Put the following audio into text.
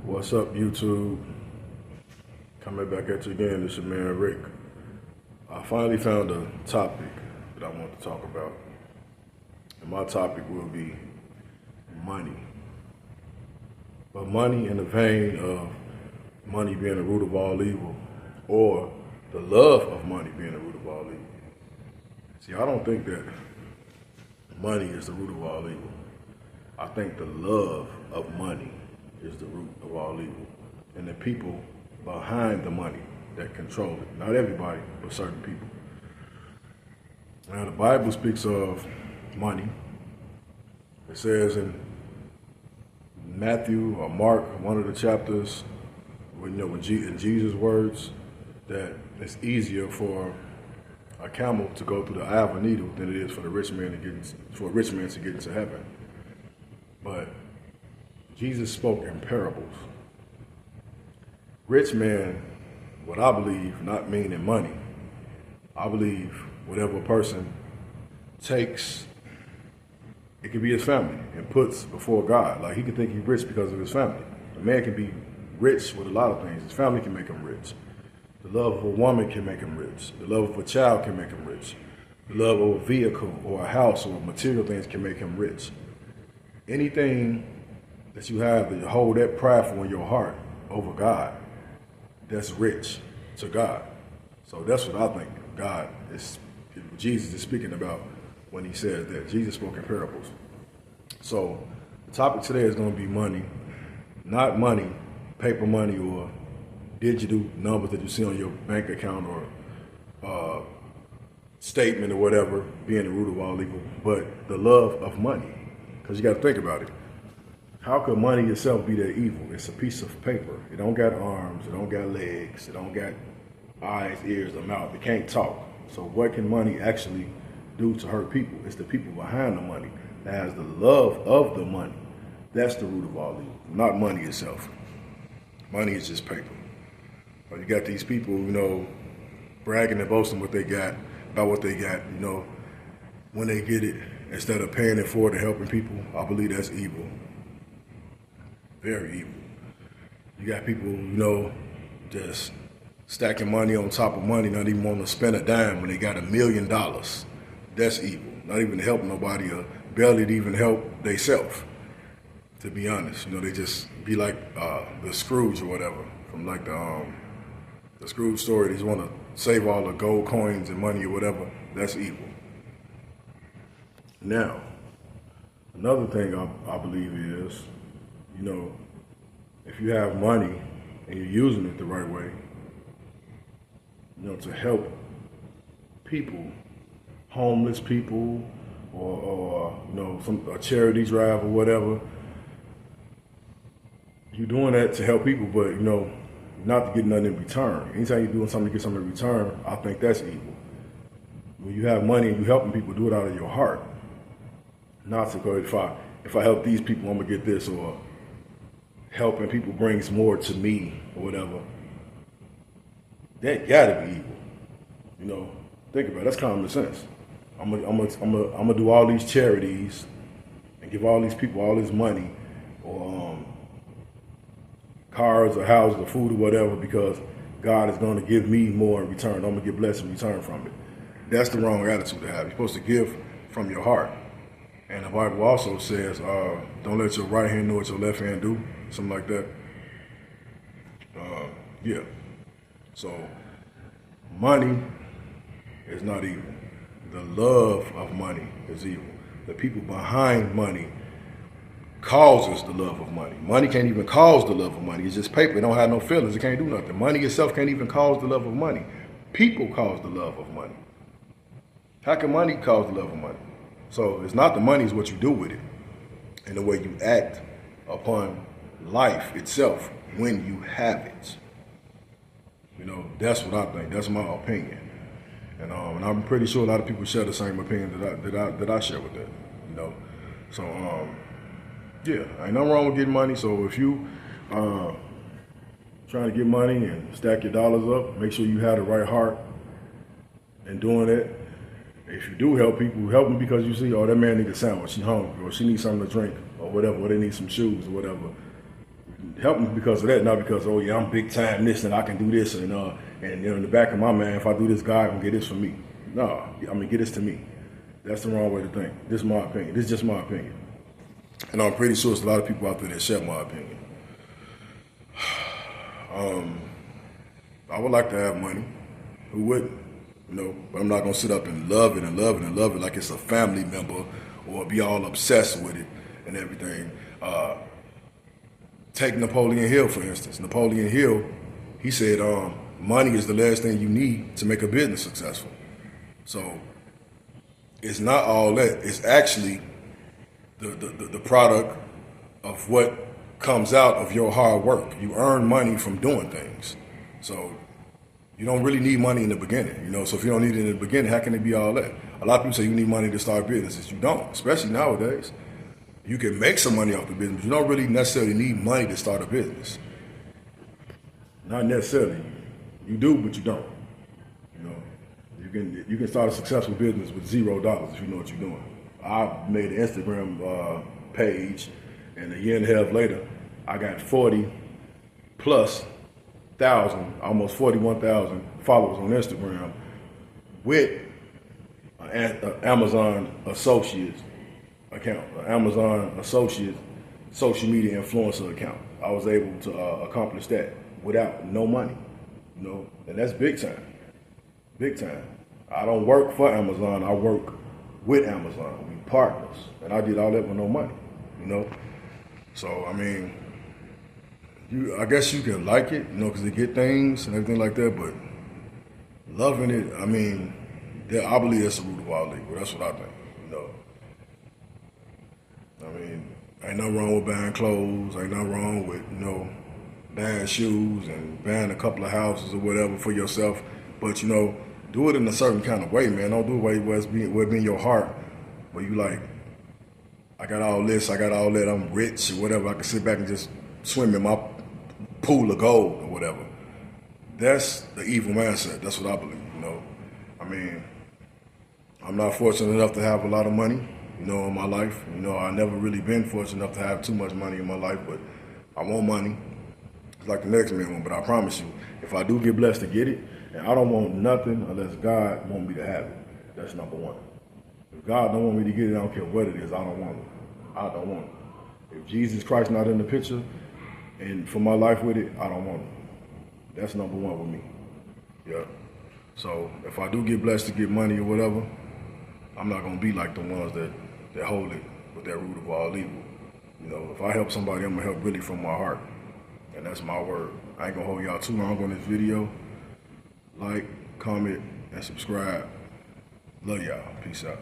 What's up, YouTube? Coming back at you again. This your man Rick. I finally found a topic that I want to talk about, and my topic will be money. But money in the vein of money being the root of all evil, or the love of money being the root of all evil. See, I don't think that money is the root of all evil. I think the love of money is the root of all evil, and the people behind the money that control it. Not everybody, but certain people. Now, the Bible speaks of money. It says in Matthew or Mark, one of the chapters, in Jesus' words, that it's easier for a camel to go through the eye of a needle than it is for a rich man to get into heaven. But Jesus spoke in parables. Rich man, what I believe, not meaning money. I believe whatever a person takes, it could be his family, and puts before God. Like, he can think he's rich because of his family. A man can be rich with a lot of things. His family can make him rich. The love of a woman can make him rich. The love of a child can make him rich. The love of a vehicle or a house or material things can make him rich. Anything that you have that you hold that prideful in your heart over God, that's rich to God. So that's what I think Jesus is speaking about when he says that. Jesus spoke in parables. So the topic today is going to be money, not money, paper money or digital numbers that you see on your bank account or statement or whatever being the root of all evil, but the love of money. Because you got to think about it. How could money itself be that evil? It's a piece of paper. It don't got arms. It don't got legs. It don't got eyes, ears, or mouth. It can't talk. So what can money actually do to hurt people? It's the people behind the money that has the love of the money. That's the root of all evil, not money itself. Money is just paper. But you got these people, bragging and boasting about what they got, when they get it, instead of paying it forward and helping people. I believe that's evil. Very evil. You got people, just stacking money on top of money, not even wanting to spend a dime when they got $1 million. That's evil. Not even to help nobody, or barely to even help theyself, to be honest. They just be like the Scrooge or whatever, from like the Scrooge story. They just want to save all the gold coins and money or whatever. That's evil. Now, another thing I believe is, if you have money and you're using it the right way, to help people, homeless people, or a charity drive or whatever, you're doing that to help people, but not to get nothing in return. Anytime you're doing something to get something in return, I think that's evil. When you have money and you're helping people, do it out of your heart. Not to go, if I help these people, I'm gonna get this, or helping people brings more to me or whatever. That gotta be evil. Think about it. That's common sense. I'm gonna do all these charities and give all these people all this money, or cars or houses or food or whatever, because God is going to give me more in return. I'm going to get blessed in return from it. That's the wrong attitude to have. You're supposed to give from your heart. And the Bible also says, don't let your right hand know what your left hand do. Something like that. Yeah. So money is not evil. The love of money is evil. The people behind money causes the love of money. Money can't even cause the love of money. It's just paper. It don't have no feelings. It can't do nothing. Money itself can't even cause the love of money. People cause the love of money. How can money cause the love of money? So it's not the money, it's what you do with it and the way you act upon life itself when you have it. That's what I think. That's my opinion. And I'm pretty sure a lot of people share the same opinion that I share with that. So yeah, ain't nothing wrong with getting money. So if you trying to get money and stack your dollars up, make sure you have the right heart in doing it. If you do help people, help them because you see, oh, that man needs a sandwich, she's hungry, or she needs something to drink, or whatever, or they need some shoes or whatever. Help me because of that, not because, oh yeah, I'm big time this and I can do this and in the back of my mind, if I do this, God can get this for me. No, I mean, get this to me. That's the wrong way to think. This is my opinion. This is just my opinion. And I'm pretty sure there's a lot of people out there that share my opinion. I would like to have money. Who wouldn't? You know, but I'm not gonna sit up and love it and love it and love it like it's a family member or be all obsessed with it and everything. Take Napoleon Hill, for instance. Napoleon Hill, he said, money is the last thing you need to make a business successful. So it's not all that. It's actually the product of what comes out of your hard work. You earn money from doing things. So you don't really need money in the beginning, you know. So if you don't need it in the beginning, how can it be all that? A lot of people say you need money to start businesses. You don't, especially nowadays. You can make some money off the business, but you don't really necessarily need money to start a business. Not necessarily. You do, but you don't. You know, you can start a successful business with $0 if you know what you're doing. I made an Instagram page, and a year and a half later, I got 40 plus thousand, almost 41,000 followers on Instagram with an Amazon Associates account, an Amazon Associates social media influencer account. I was able to accomplish that without no money, you know, and that's big time, big time. I don't work for Amazon, I work with Amazon. We partners, and I did all that with no money, you know. So I mean, I guess you can like it, you know, because they get things and everything like that, but loving it, I mean, I believe that's the root of all evil. That's what I think, you know. I mean, ain't nothing wrong with buying clothes, ain't nothing wrong with, you know, buying shoes and buying a couple of houses or whatever for yourself, but, you know, do it in a certain kind of way, man. Don't do it where it's being your heart, where you like, I got all this, I got all that, I'm rich or whatever, I can sit back and just swim in my pool of gold or whatever. That's the evil mindset. That's what I believe, you know. I mean, I'm not fortunate enough to have a lot of money, you know, in my life. You know, I never really been fortunate enough to have too much money in my life, but I want money. It's like the next man one, but I promise you, if I do get blessed to get it, and I don't want nothing unless God want me to have it. That's number one. If God don't want me to get it, I don't care what it is, I don't want it. I don't want it. If Jesus Christ not in the picture, and for my life with it, I don't want it. That's number one with me. Yeah. So if I do get blessed to get money or whatever, I'm not gonna be like the ones that hold it with that root of all evil. You know, if I help somebody, I'm gonna help really from my heart. And that's my word. I ain't gonna hold y'all too long on this video. Like, comment, and subscribe. Love y'all. Peace out.